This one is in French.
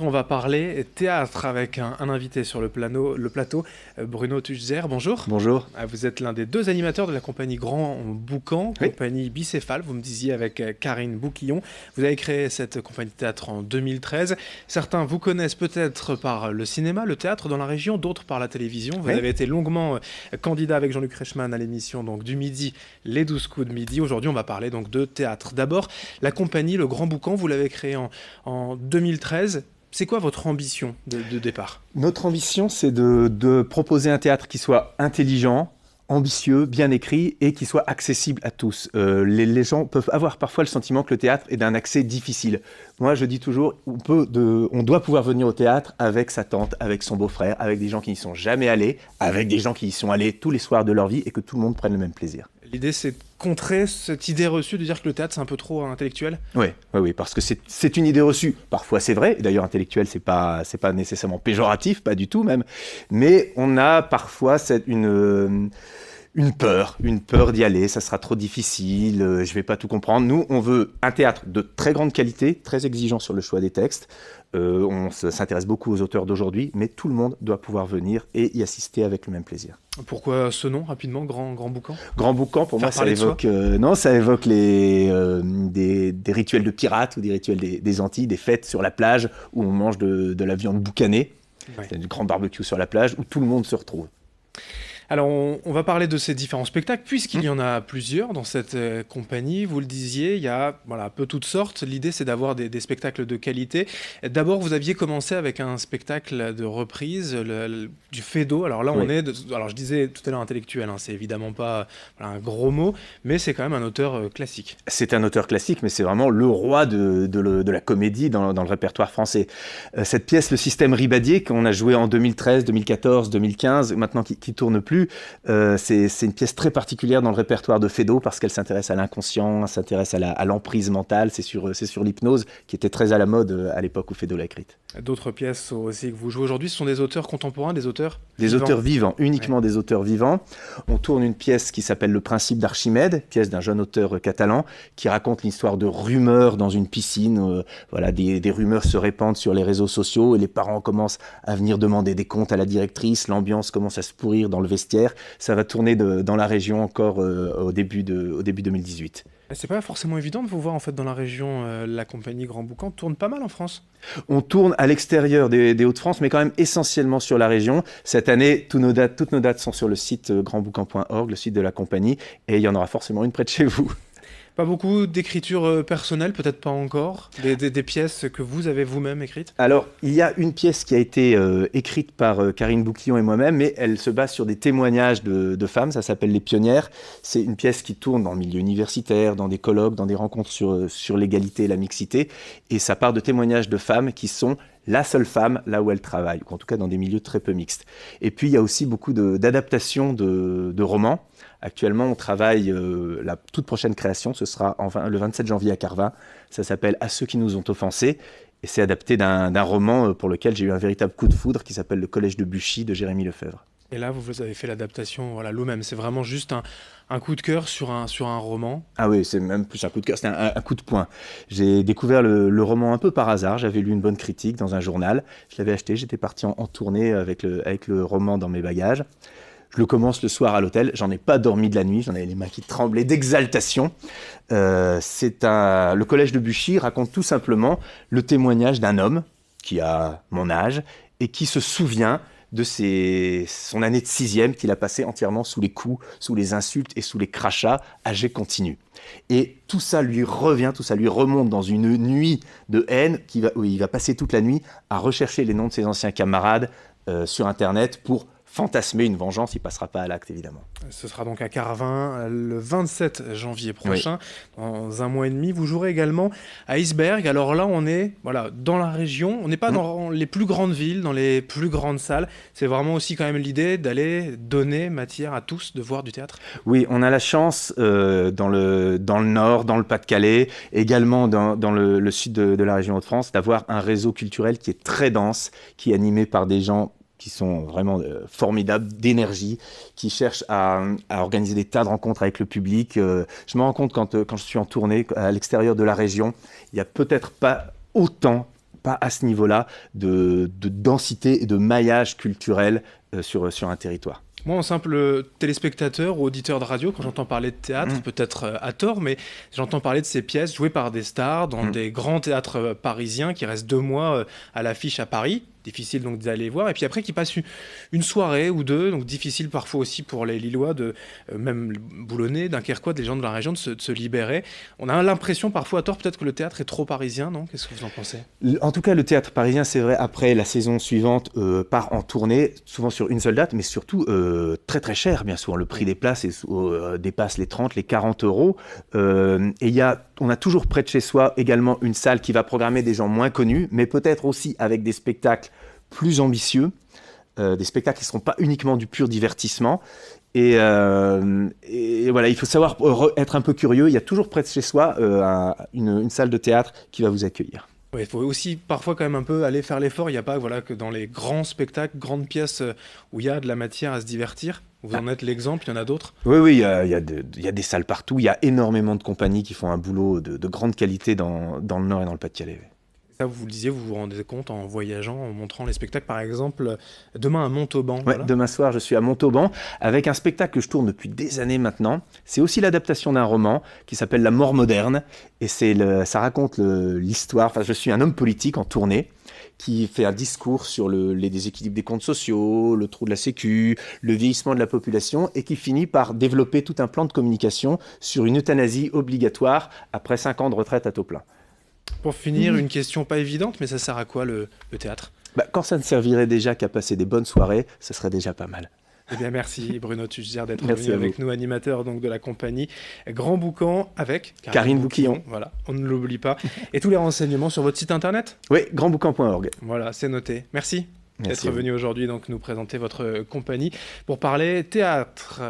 On va parler théâtre avec un invité sur le plateau, Bruno Tuchzer. Bonjour. Bonjour. Vous êtes l'un des deux animateurs de la compagnie Grand Boucan, Oui. compagnie bicéphale, vous me disiez, avec Karine Bouquillon. Vous avez créé cette compagnie de théâtre en 2013. Certains vous connaissent peut-être par le cinéma, le théâtre dans la région, d'autres par la télévision. Vous Oui. avez été longuement candidat avec Jean-Luc Reichmann à l'émission donc, du midi, les 12 coups de midi. Aujourd'hui, on va parler donc de théâtre. D'abord, la compagnie, le Grand Boucan, vous l'avez créée en 2013. C'est quoi votre ambition de départ ? Notre ambition, c'est de proposer un théâtre qui soit intelligent, ambitieux, bien écrit et qui soit accessible à tous. Les gens peuvent avoir parfois le sentiment que le théâtre est d'un accès difficile. Moi, je dis toujours, on doit pouvoir venir au théâtre avec sa tante, avec son beau-frère, avec des gens qui n'y sont jamais allés, avec des gens qui y sont allés tous les soirs de leur vie et que tout le monde prenne le même plaisir. L'idée, c'est de contrer cette idée reçue de dire que le théâtre, c'est un peu trop intellectuel. Oui, parce que c'est une idée reçue. Parfois, c'est vrai. D'ailleurs, intellectuel, c'est pas nécessairement péjoratif, pas du tout même. Mais on a parfois une peur d'y aller. Ça sera trop difficile. Je vais pas tout comprendre. Nous, on veut un théâtre de très grande qualité, très exigeant sur le choix des textes. On s'intéresse beaucoup aux auteurs d'aujourd'hui, mais tout le monde doit pouvoir venir et y assister avec le même plaisir. Pourquoi ce nom, rapidement, Grand Boucan ? Grand Boucan, pour moi, ça évoque des rituels de pirates ou des rituels des Antilles, des fêtes sur la plage où on mange de la viande boucanée, du grand barbecue sur la plage où tout le monde se retrouve. Alors, on va parler de ces différents spectacles, puisqu'il y en a plusieurs dans cette compagnie. Vous le disiez, il y a un peu toutes sortes. L'idée, c'est d'avoir des spectacles de qualité. D'abord, vous aviez commencé avec un spectacle de reprise, du Feydeau. Alors là, alors je disais tout à l'heure intellectuel, c'est évidemment pas un gros mot, mais c'est quand même un auteur classique. C'est un auteur classique, mais c'est vraiment le roi de la comédie dans le répertoire français. Cette pièce, le système Ribadier, qu'on a joué en 2013, 2014, 2015, maintenant qui tourne plus, c'est une pièce très particulière dans le répertoire de Feydeau parce qu'elle s'intéresse à l'inconscient, elle s'intéresse à l'emprise mentale, c'est sur l'hypnose qui était très à la mode à l'époque où Feydeau l'a écrite. D'autres pièces aussi que vous jouez aujourd'hui, ce sont des auteurs contemporains, des auteurs vivants, uniquement des auteurs vivants. On tourne une pièce qui s'appelle Le Principe d'Archimède, pièce d'un jeune auteur catalan qui raconte l'histoire de rumeurs dans une piscine. Des rumeurs se répandent sur les réseaux sociaux et les parents commencent à venir demander des comptes à la directrice. L'ambiance commence à se pourrir dans le vestiaire. Ça va tourner dans la région encore au début 2018. C'est pas forcément évident de vous voir en fait dans la région. La compagnie Grand Boucan tourne pas mal en France. On tourne à l'extérieur des Hauts-de-France, mais quand même essentiellement sur la région. Cette année, toutes nos dates sont sur le site grandboucan.org, le site de la compagnie, et il y en aura forcément une près de chez vous. Pas beaucoup d'écriture personnelle, peut-être pas encore, des pièces que vous avez vous-même écrites ? Alors, il y a une pièce qui a été écrite par Karine Bouquillon et moi-même, mais elle se base sur des témoignages de femmes, ça s'appelle Les Pionnières. C'est une pièce qui tourne dans le milieu universitaire, dans des colloques, dans des rencontres sur l'égalité et la mixité, et ça part de témoignages de femmes qui sont la seule femme là où elle travaille, ou en tout cas dans des milieux très peu mixtes. Et puis, il y a aussi beaucoup d'adaptations de romans. Actuellement, on travaille la toute prochaine création, ce sera le 27 janvier à Carvin. Ça s'appelle « À ceux qui nous ont offensés » et c'est adapté d'un roman pour lequel j'ai eu un véritable coup de foudre qui s'appelle « Le collège de Buchy » de Jérémy Lefebvre. Et là, vous avez fait l'adaptation vous-même. C'est vraiment juste un coup de cœur sur un roman. Ah oui, c'est même plus un coup de cœur, c'est un coup de poing. J'ai découvert le roman un peu par hasard. J'avais lu une bonne critique dans un journal. Je l'avais acheté, j'étais parti en tournée avec le roman dans mes bagages. Je le commence le soir à l'hôtel, j'en ai pas dormi de la nuit, j'en avais les mains qui tremblaient d'exaltation. Le collège de Buchy raconte tout simplement le témoignage d'un homme qui a mon âge et qui se souvient de son année de 6e qu'il a passé entièrement sous les coups, sous les insultes et sous les crachats à jet continu. Et tout ça lui revient, tout ça lui remonte dans une nuit de haine où il va passer toute la nuit à rechercher les noms de ses anciens camarades sur Internet pour fantasmer une vengeance. Il ne passera pas à l'acte, évidemment. Ce sera donc à Carvin le 27 janvier prochain, dans un mois et demi. Vous jouerez également à Iceberg. Alors là, on est dans la région. On n'est pas dans les plus grandes villes, dans les plus grandes salles. C'est vraiment aussi quand même l'idée d'aller donner matière à tous de voir du théâtre. Oui, on a la chance dans le Nord, dans le Pas-de-Calais, également dans le sud de la région Hauts-de-France, d'avoir un réseau culturel qui est très dense, qui est animé par des gens qui sont vraiment formidables, d'énergie, qui cherchent à organiser des tas de rencontres avec le public. Je me rends compte quand je suis en tournée à l'extérieur de la région, il n'y a peut-être pas autant pas à ce niveau-là de densité et de maillage culturel sur un territoire. Moi, en simple téléspectateur ou auditeur de radio, quand j'entends parler de théâtre, peut-être à tort, mais j'entends parler de ces pièces jouées par des stars dans des grands théâtres parisiens qui restent 2 mois à l'affiche à Paris. Difficile donc d'aller voir, et puis après qui passe une soirée ou 2, donc difficile parfois aussi pour les Lillois, même Boulonnais, Dunkerquois, des gens de la région, de se libérer. On a l'impression parfois à tort peut-être que le théâtre est trop parisien, non? Qu'est-ce que vous en pensez? En tout cas, le théâtre parisien, c'est vrai, après la saison suivante, part en tournée, souvent sur une seule date, mais surtout très très cher, bien souvent. Le prix des places dépasse les 30, les 40 euros. Et on a toujours près de chez soi également une salle qui va programmer des gens moins connus, mais peut-être aussi avec des spectacles plus ambitieux, des spectacles qui ne seront pas uniquement du pur divertissement. Et voilà, il faut savoir être un peu curieux. Il y a toujours près de chez soi une salle de théâtre qui va vous accueillir. Ouais, il faut aussi parfois quand même un peu aller faire l'effort. Il n'y a pas que dans les grands spectacles, grandes pièces où il y a de la matière à se divertir. Vous en êtes l'exemple, il y en a d'autres? Oui, il y a des salles partout. Il y a énormément de compagnies qui font un boulot de grande qualité dans le Nord et dans le Pas-de-Calais. Ça, vous le disiez, vous vous rendez compte en voyageant, en montrant les spectacles, par exemple, demain à Montauban. Ouais, Voilà. demain soir, je suis à Montauban avec un spectacle que je tourne depuis des années maintenant. C'est aussi l'adaptation d'un roman qui s'appelle La mort moderne. Et ça raconte l'histoire. Enfin, je suis un homme politique en tournée qui fait un discours sur les déséquilibres des comptes sociaux, le trou de la sécu, le vieillissement de la population, et qui finit par développer tout un plan de communication sur une euthanasie obligatoire après 5 ans de retraite à taux plein. Pour finir, une question pas évidente, mais ça sert à quoi le théâtre? Quand ça ne servirait déjà qu'à passer des bonnes soirées, ce serait déjà pas mal. Eh bien, merci Bruno Tuchzer d'être Merci venu à vous. avec nous, animateur donc, de la compagnie Grand Boucan avec Karine Bouquillon. Voilà, on ne l'oublie pas. Et tous les renseignements sur votre site internet? Oui, grandboucan.org. Voilà, c'est noté. Merci Merci d'être à vous. venu aujourd'hui donc nous présenter votre compagnie pour parler théâtre.